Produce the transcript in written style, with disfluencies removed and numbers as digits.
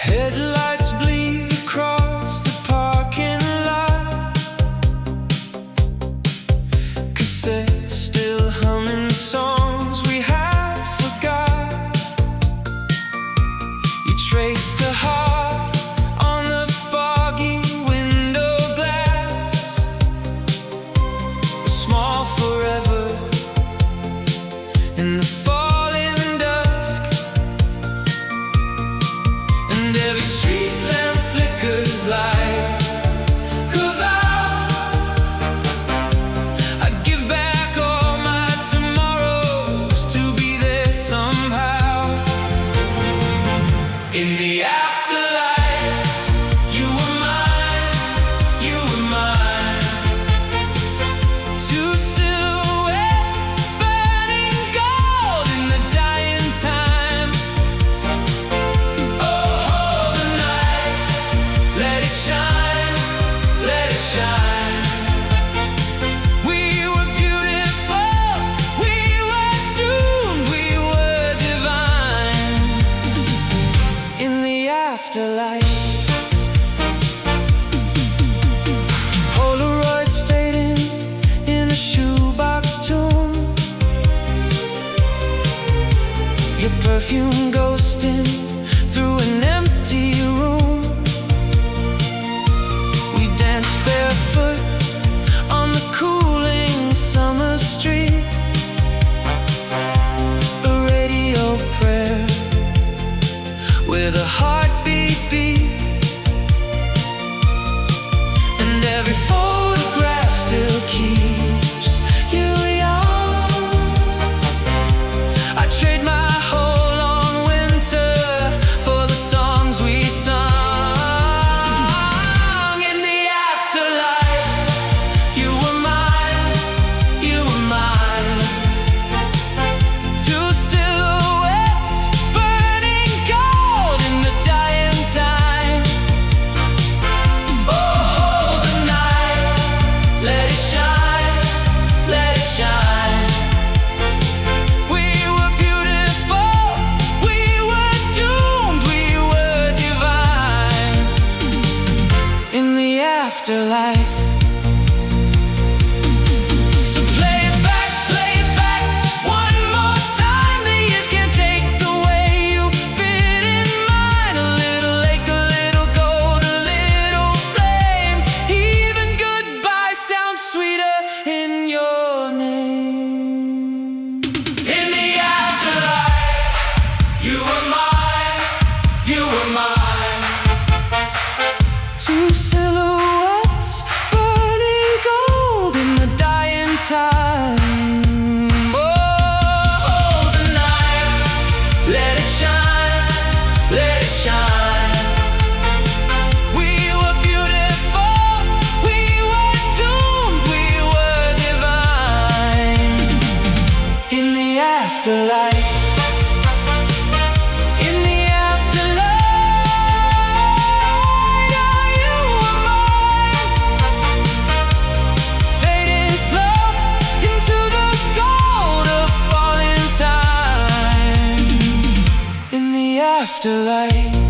Headlights bleed across the parking lot. Cassettes still humming songs we have forgot. You traced a heart on the foggy window glass. A small forever in the falling dusk. And every street lamp flickers like a vow. I'd give back all my tomorrows to be there somehow. In the afterlight, you were mine, you were mine. Two silhouettes burning gold in the dying time. Oh, hold the night, let it shine, let it shine. We were beautiful, we were doomed, we were divine. In the afterlight, Polaroids fading in a shoebox tune. Your perfume ghosting through an empty room. We danced barefoot on the cooling summer street. A radio prayer where the heartbeat beat. And every photograph still keeps you young. I trade my whole long winter for the songs we sung. In the afterlife, you were mine, you were mine. Two silhouettes burning gold in the dying time. Oh, hold the night, let it shine, let it shine. We were beautiful, we were doomed, we were divine. In the afterlife. So play it back one more time. The years can't take the way you fit in mine. A little lake, a little gold, a little flame. Even goodbye sounds sweeter in your name. In the afterlife, you were mine, you were mine. Two silhouettes burning gold in the dying time. Oh, hold the night, let it shine, let it shine. We were beautiful, we were doomed, we were divine. In the afterlife. In the afterlife, you were mine. Fading slow into the gold of falling time. In the afterlife.